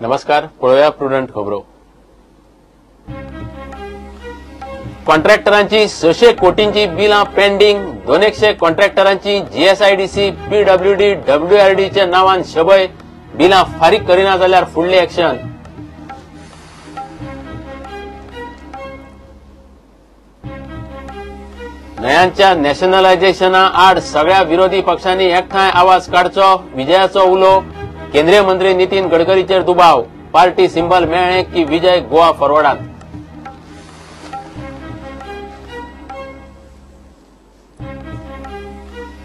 नमस्कार, पळोवया प्रुडंट खबरो. कॉन्ट्रॅक्टरांची 600 कोटींची बिलां पेंडिंग. 200 कॉन्ट्रॅक्टरांची जीएसआयडीसी, पीडब्ल्यूडी, डब्ल्यूआरडीच्या नावान शबय. बिलां फारीक करिना जाल्यार फुडली एक्शन. न्हयांच्या नॅशनलायझेशना आड सगळ्या विरोधी पक्षांनी एकठांय आवाज काडचो. विजयाचो उलो. केंद्रीय मंत्री नितीन गडकरीचेर दुबाव. पार्टी सिंबल मेळ्ळे की विजय गोवा फॉरवर्डात.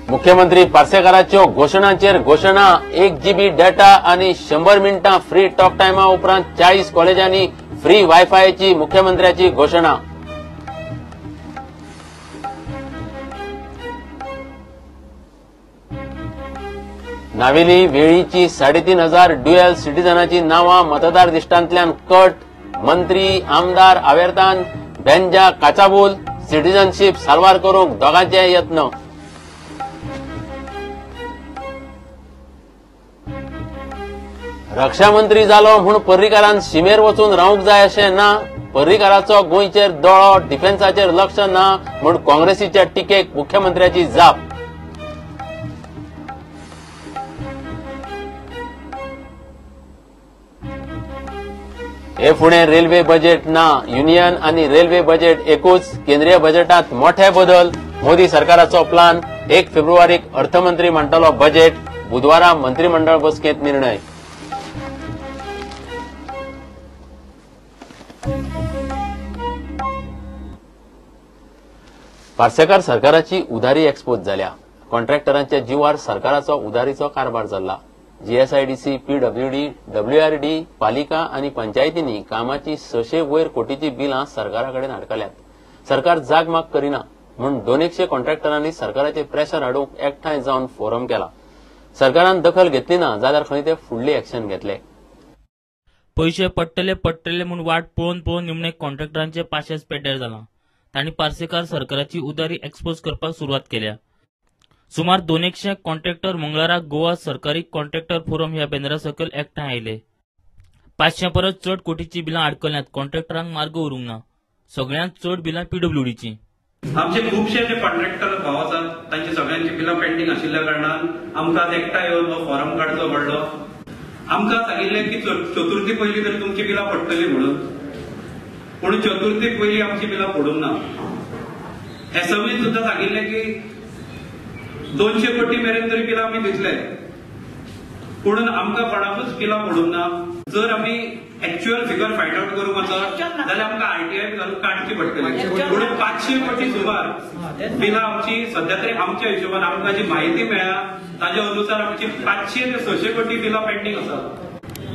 मुख्यमंत्री पार्सेकाराच्यो घोषणांचेर घोषणा. 1 GB डेटा आनी 100 मिनिटां फ्री टॉक टायमा उपरांत 40 कॉलेजांनी फ्री वायफायची मुख्यमंत्र्याची घोषणा. नावेली वेळीची 3500 ड्युएल सिटीजनाची नावां मतदार दिश्टांतल्यान कट. मंत्री आमदार आवेर्तान बेंजा काचाबूल. सिटीजनशीप सारवार करूंक दोगांचे यत्न. रक्षा मंत्री जालो म्हूण पर्रीकारान शिमेर वचून रावूंक जाय अशें ना. पर्रीकाराचो गोंयचेर दोळो, डिफेन्साचेर लक्ष ना म्हूण काँग्रेसीच्या टिकेक मुख्यमंत्र्याची जाप. हे फुडें रेल्वे बजेट ना. युनियन आनी रेल्वे बजेट एकूच. केंद्रीय बजेटांत मोठे बदल. मोदी सरकाराचो प्लान. 1 फेब्रुवारीक अर्थमंत्री मांडटलो बजेट. बुधवारा मंत्रिमंडळ बसकेंत निर्णय. पार्सेकार सरकाराची उधारी एक्सपोज जाल्या. कॉन्ट्रॅक्टरांच्या जीवार सरकाराचो उधारीचो कारभार जाल्ला. जीएसआयडीसी, पीडब्ल्यूडी, डब्ल्यूआरडी, पालिका आनी पंचायतींनी कामाची 600 वयर कोटीची बिलां सरकाराकडेन आडकल्यात. सरकार जाग माग करिना म्हूण 200 कॉन्ट्रॅक्टरांनी सरकाराचेर प्रेशर हाडूंक एकठांय जावन फोरम केला. सरकारान दखल घेतली ना जाल्यार खंय ते फुडली एक्शन घेतले. पैसे पडटले म्हूण वाट पळोवन निमणे कॉन्ट्रॅक्टरांचे पाशेच पेड्ड्यार जाला. तांणी पार्सेकार सरकाराची उधारी एक्सपोज करपाक सुरवात केल्या. सुमार 200 कॉन्ट्रॅक्टर मंगळारा गोवा सरकारी कॉन्ट्रॅक्टर फोरम ह्या बॅनरा सकयल एकठांय आयले. 500 परस चड कोटीची बिलां आडकल्यात. कॉन्ट्रॅक्टरांक मार्ग उरूंक ना. सगळ्यांत चड बिलां पीडब्ल्यूडीची. आमचे खुबशे जे कॉन्ट्रॅक्टर भाव आसात तांची सगळ्यांची बिलां पेंडींग आशिल्ल्या कारणान आमकां एकठांय येवन हो फॉरम काडचो पडलो. आमकां सांगिल्लें की चतुर्थी पयलीं तरी तुमची बिलां पडटली म्हणून. पूण चतुर्थीक पयलीं आमची बिलां पडूंक ना. एसएमएन सुद्दां सांगिल्लें की 200 कोटी मेरेन तरी बिलां आमी दितले. पूण आमकां कोणाकूच बिलां पडूंक ना. जर आमी एक्च्युअल फिगर फायंड आउट करूंक वचत जाल्यार आमकां आरटीआय घालून काडची पडटली. पूण 500 कोटी सुमार बिलां आमची सध्या तरी आमच्या हिशोबान आमकां जी म्हायती मेळ्ळा ताच्या अनुसार आमची 500 ते 600 कोटी बिलां पेंडींग आसात.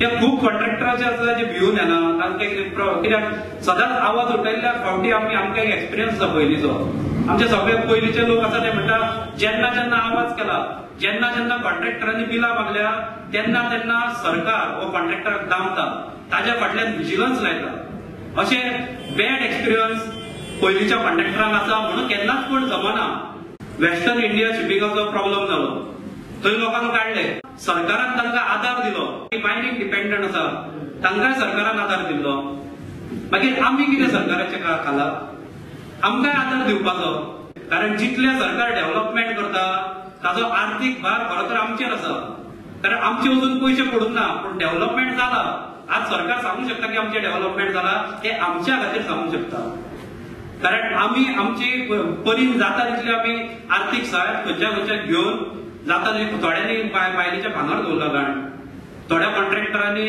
हे खूब कॉन्ट्रॅक्टराचे आसा जे भिवून येना. कित्याक सदांच आवाज उठयल्ल्या फावटी आमकां एक एक्सपिरियन्स आसा पयलींचो. आमचे सगळे पयलींचे लोक आसा ते म्हणटा जेन्ना जेन्ना आवाज केला, जेन्ना कॉन्ट्रॅक्टरांनी बिलां मागल्या तेन्ना सरकार हो कॉन्ट्रॅक्टराक दामता, ताच्या फाटल्यान विजिलन्स लायता. अशे बॅड एक्सपिरियन्स पयलींच्या कॉन्ट्रॅक्टरांक आसा म्हणून केन्नाच कोण जमना. वेस्टर्न इंडिया शिपिंगाचो प्रॉब्लेम जालो. थंय लोकांक काडले. सरकारान तांकां आदार दिलो. मायनींग डिपेंडंट आसा तांकांय सरकारान आदार दिल्लो. मागीर आमी कितें सरकाराचे खाला? आमकांय आदार दिवपाचो. कारण जितले सरकार डेव्हलपमेंट करता ताचो आर्थीक भार खरो तर आमचेर आसा. कारण आमचे अजून पयशे पडूंक ना पूण डेव्हलपमेंट जाला. आज सरकार सांगू शकता की आमचे डेव्हलपमेंट जाला. ते आमच्या खातीर सांगू शकता. कारण आमी आमची परीन जाता तितली आमी आर्थीक सहाय्य खंयच्या घेवन जाता थोड्यांनी बायलेच्या भांगर दवरला. कारण थोड्या कॉन्ट्रॅक्टरांनी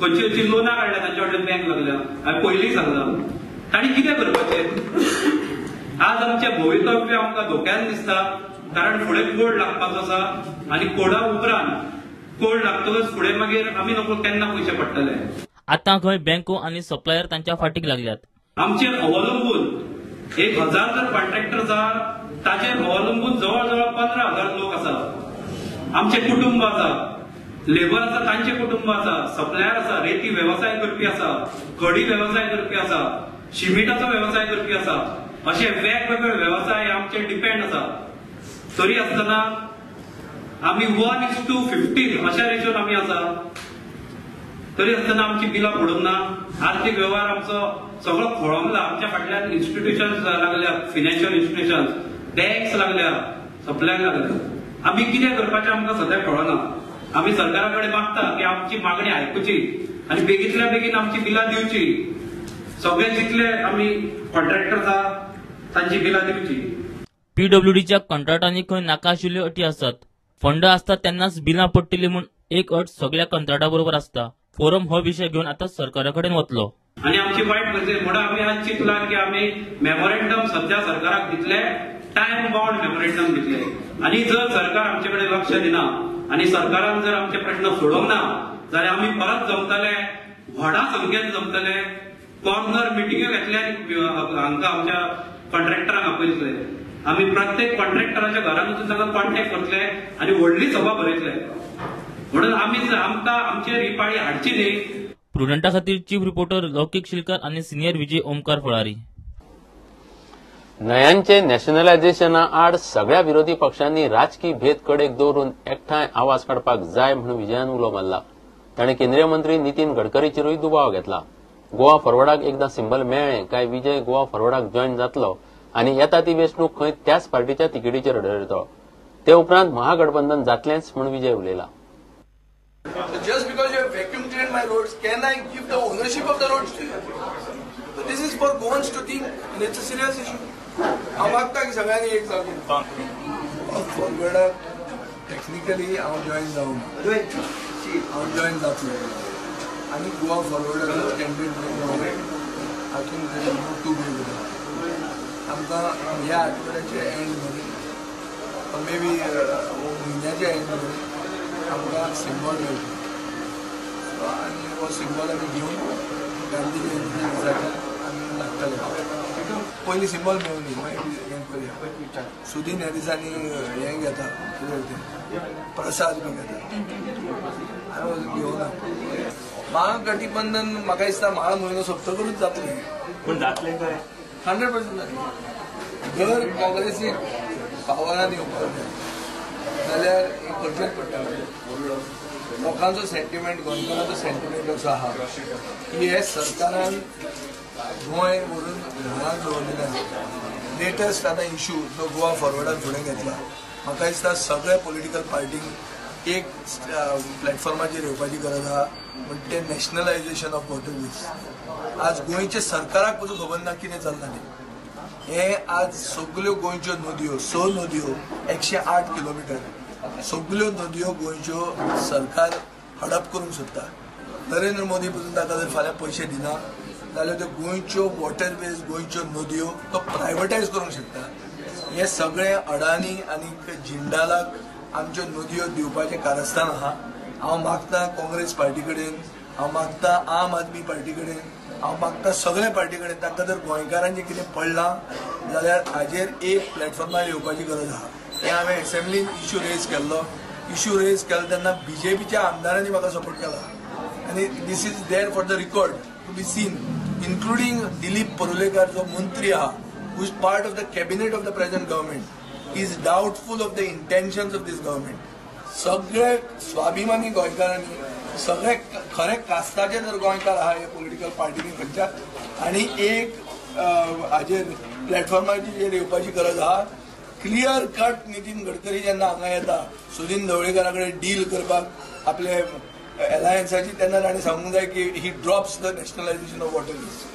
खंयची लोनां काडल्या तांच्या वाटेन बँक लागल्या. हांवें पयलीं सांगलां. तांणी कितें करपाचें? आज आमचें भवितव्य आमकां धोक्यान दिसता. कारण फुडें कोड लागपाचो आसा आनी कोडा उपरांत कोड लागतकच फुडें मागीर आमी नको केन्ना पयशे पडटले. आतां खंय बँको आनी सप्लायर तांच्या फाटीक लागल्यात. आमचेर अवलंबून 1000 जर कॉन्ट्रॅक्टर आसा ताचेर अवलंबून जवळ जवळ 15,000 लोक आसात. आमचे कुटुंब आसा, लेबर आसा तांचे कुटुंब आसा, सप्लायर आसा, रेती वेवसाय करपी आसा, खडी वेवसाय करपी आसा, शिमिटाचो वेवसाय करपी आसा. असे वेगवेगळे व्यवसाय आमचे डिपेंड आसा. तरी आसतना आमी 1:15 अशा रेशोन आमी आसा. तरी आसतना आमची बिलां पडूंक ना. आर्थीक व्यवहार आमचो सगळो खोळंबला. आमच्या फाटल्यान इन्स्टिट्यूशन्स लागल्या, फायनान्शियल इन्स्टिट्यूशन्स, टॅक्स लागल्या, सप्लाय लागल्या. आमी कितें करपाचें आमकां सद्या कळना. आमी सरकारा कडेन मागता की आमची मागणी आयकुची आनी बेगींतल्या बेगीन आमची बिलां दिवची. सगळे जितले आमी कॉन्ट्रॅक्टर आसा तांची बिलां दिवची. पीडब्ल्यूडीच्या कंत्राटांनी खंय नाका आशिल्ल्यो अटी आसतात. फंड आसता तेन्नाच बिलां पडटली म्हूण एक अट सगळ्या कंत्राटा बरोबर आसता. फोरम हो विशय घेवन आता सरकारा कडेन वतलो. आणि आमची वायट म्हणजे म्हणून आमी आज चिंतला की आमी मेमोरेंडम सध्या सरकाराक दितले, टायम बाउंड मेमोरेंडम दितले. आणि जर सरकार आमचे कडेन लक्ष दिना आणि सरकारान जर आमचे प्रश्न सोडोवंक ना जाल्यार आमी परत जमतले, व्हडा संख्येन जमतले, कॉर्नर मिटिंग्यो घेतले, हांकां आमच्या कॉन्ट्रॅक्टरांक आपयतले. आमी प्रत्येक कॉन्ट्रॅक्टराच्या घरान वचून ताका कॉन्टॅक्ट करतले आणि व्हडली सभा भरयतले. म्हणून आमी आमकां आमचेर ही पाळी हाडची न्ही. प्रुडंटा खातीर चीफ रिपोर्टर लौकिक शिलकर आणि सिनियर विजय ओमकार फळारी. न्हयांचे नॅशनलायझेशना आड सगळ्या विरोधी पक्षांनी राजकी भेद कडेक दवरून एकठांय आवाज काडपाक जाय म्हणून विजयान उलो मारला. ताणें केंद्रीय मंत्री नितीन गडकरीचेरूय दुबाव घेतला. गोवा फॉरवर्डाक एकदां सिंबल मेळ्ळें काय विजय गोवा फॉरवर्डाक जॉयन जातलो आनी येता ती वेंचणूक खंय त्याच पार्टीच्या तिकेटीचेर आढळटलो. ते उपरांत महागठबंधन जातलेंच म्हूण विजय उलयला. Just because you have vacuum cleaned my roads, can I give the ownership of the roads to you? So this is for Goans to think, and it's a serious issue. हांव मागता की सगळ्यांनी एक जावचें. फॉरवर्डाक टेक्निकली हांव join जावं, हांव join जातलो आनी गोवा फॉरवर्डाचो कॅन्डिडेट म्हणून हातूंत टू बी आमकां ह्या आठवड्याचे एंड मेरेन मे बी म्हयन्याच्या एंड मेरेन आमकां सिंबल मेळटलो. आनी हो सिंबल आमी घेवन गांधी जयंती दिसाक आमी लागतले. पयलीं सिंबल मेळूं न्ही, मागीर हें करया. सुदीन ह्या दिसांनी हें घेता, कितें तें प्रसाद बी घेता. हांव घेवना. महागठबंधन म्हाका दिसता म्हाका म्हयनो सोंपतकूच जातलें. पूण जातलें काय? 100% जातलें. जर काँग्रेसीक पावरान येवपाक जाय जाल्यार हें करचेंच पडटलें. लोकांचो सेंटिमेंट, गोंयकारांचो सेंटिमेंट असो आहा की हे सरकारान गोंय व्हरून घरांत दवरलेलें. लेटस्ट आतां इश्यू जो गोवा फॉरवर्डान फुडें घेतला, म्हाका दिसता सगळ्या पॉलिटिकल पार्टींक एक प्लॅटफॉर्माचेर येवपाची गरज आहा, म्हणजे तें नॅशनलायझेशन ऑफ वॉटरवेज. आज गोंयच्या सरकाराक पसून खबर ना कितें चल्लां तें. हे आज सगळ्यो गोंयच्यो नदयो, 6 नदयो 108 किलोमिटर, सगळ्यो नदयो गोंयच्यो सरकार हडप करूंक सोदता. नरेंद्र मोदी पसून ताका जर फाल्यां पयशे दिना जाल्यार त्यो गोंयच्यो वॉटरवेज, गोंयच्यो नदयो तो प्रायवेटायज करूंक शकता. हे सगळे अडानी आनी जिंदालाक आमच्यो नदयो दिवपाचें कारस्थान आहा. हांव मागता काँग्रेस पार्टी कडेन, हांव मागता आम आदमी पार्टी कडेन, हांव मागता सगळे पार्टी कडेन, ताका जर गोंयकारांचें कितें पडलां जाल्यार हाजेर एक प्लॅटफॉर्मार येवपाची गरज आहा. हें हांवें एसेंब्लीन इश्यू रेज केल्लो. इश्यू रेज केलो तेन्ना बीजेपीच्या आमदारांनी म्हाका सपोर्ट केला. आनी this is there for the record to be seen, including Dilip Parulekar जो मंत्री आहा, who is part of the cabinet of the present government, is doubtful of the intentions of this government. सगळे स्वाभिमानी गोंयकारांनी, सगळे खरे कास्ताचे जर गोंयकार आहा हे पॉलिटिकल पार्टीनी खंयच्या, आनी एक हाजेर प्लॅटफॉर्माचेर येवपाची गरज आहा. क्लियर कट नितीन गडकरी जेन्ना हांगा येता सुदीन ढवळेकरा कडेन डील करपाक आपले एलायन्साची, तेन्ना ताणें सांगूंक जाय की ही drops the nationalisation of waterways.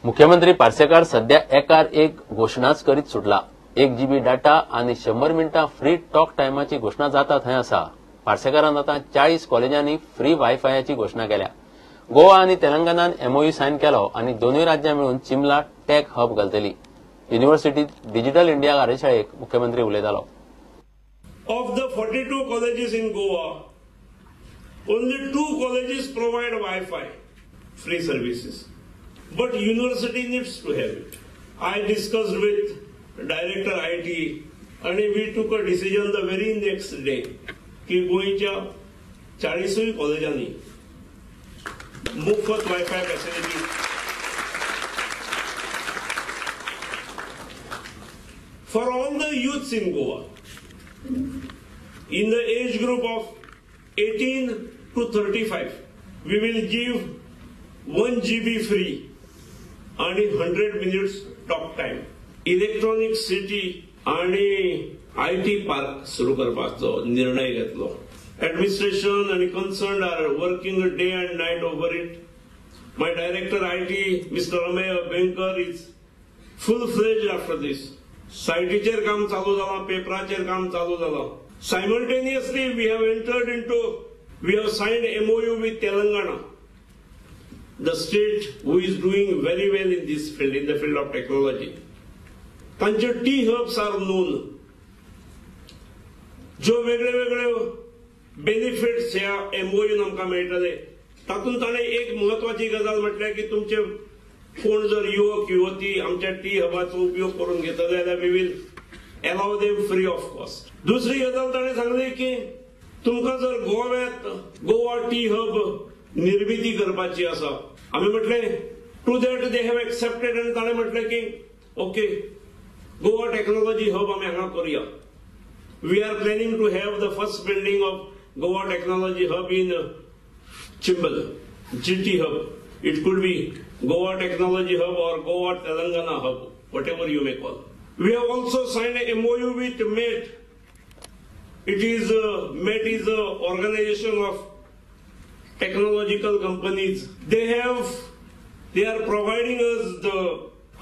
मुख्यमंत्री पार्सेकार सध्या एकार एक घोषणाच करीत सुटला. 1 GB डाटा आनी 100 मिनटां फ्री टॉक टायमाची घोषणा जाता थंय आसा. पार्सेकारान आतां 40 कॉलेजांनी फ्री वायफायाची घोषणा केल्या. गोवा आनी तेलंगणान MOU सायन केलो आनी दोनूय राज्यां मेळून चिमला टॅक हब घालतली. युनिव्हर्सिटीत डिजिटल इंडिया कार्यशाळेक मुख्यमंत्री उलयतालो. Of the 42 colleges in Goa, only 2 colleges provide Wi-Fi free services, but university needs to have it. I discussed with Director IT and we took a decision the very next day की गोयच्या 40 कॉलेजांनी मुफ्त wifi facility for all the youths in Goa. in the age group of 18 to 35, we will give 1 GB free and 100 minutes talk time. Electronic city आणि IT park सुरू करपाचो निर्णय घेतलो. Administration and concerned are working day and night over it. My director IT, Mr. Ramey Bankar, is full-fledged after this. Site'चेर काम चालू जाला, पेपराचेर काम चालू जाला. Simultaneously, we have signed MOU with Telangana, the state who is doing very well in this field, in the field of technology. तांचे T-hubs are known. जो वेगळे बेनिफिट्स ह्या MOU आमकां मेळटले, तातूंत ताणें एक म्हत्वाची गजाल म्हटल्यार की तुमचे कोण जर युवक युवती आमच्या T-हबाचो उपयोग करून घेतले जाल्यार we will allow them free of cost. दुसरी गजाल ताणें सांगली की तुमकां जर गोव्यात गोवा T-हब निर्मिती करपाची आसा. आमी म्हटलें to that they have accepted आनी ताणें म्हटलें की ओके गोवा टेक्नॉलॉजी हब आमी हांगा करूया. We are planning to have the first building of Goa Technology Hub in Chimbal, GT Hub. It could be Goa Technology Hub or Goa Telangana Hub, whatever you may call. We have also signed a MOU with MET. MET is an organization of technological companies. They are providing us the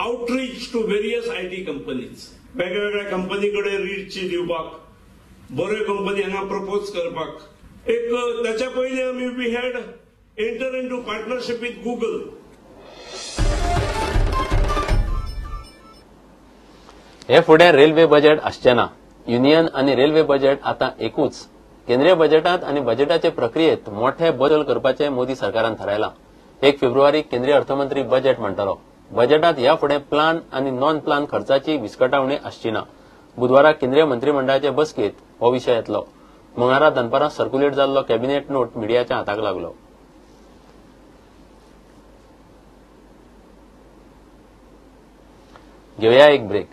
outreach to various IT companies. वेगवेगळ्या company कडेन रीचची दिवपाक, बऱ्यो company हांगा propose करपाक. एक ताच्या पयलीं आमी we had enter into partnership with Google. हे फुडें रेल्वे बजेट आसचें ना. युनियन आनी रेल्वे बजेट आतां एकूच. केंद्रीय बजेटांत आनी बजेटाचे प्रक्रियेत मोठे बदल करपाचें मोदी सरकारान थारायलां. 1 फेब्रुवारीक केंद्रीय अर्थमंत्री बजेट मांडटलो. बजेटात ह्या फुडें प्लान आनी नॉन प्लान खर्चाची विस्कटावणी आसची ना. बुधवाराक केंद्रीय मंत्रिमंडळाचे बसकेत हो विशय येतलो. मंगळारा दनपारां सर्क्युलेट जाल्लो कॅबिनेट नोट मिडियाच्या हाताक लागलो. घेवया एक ब्रेक.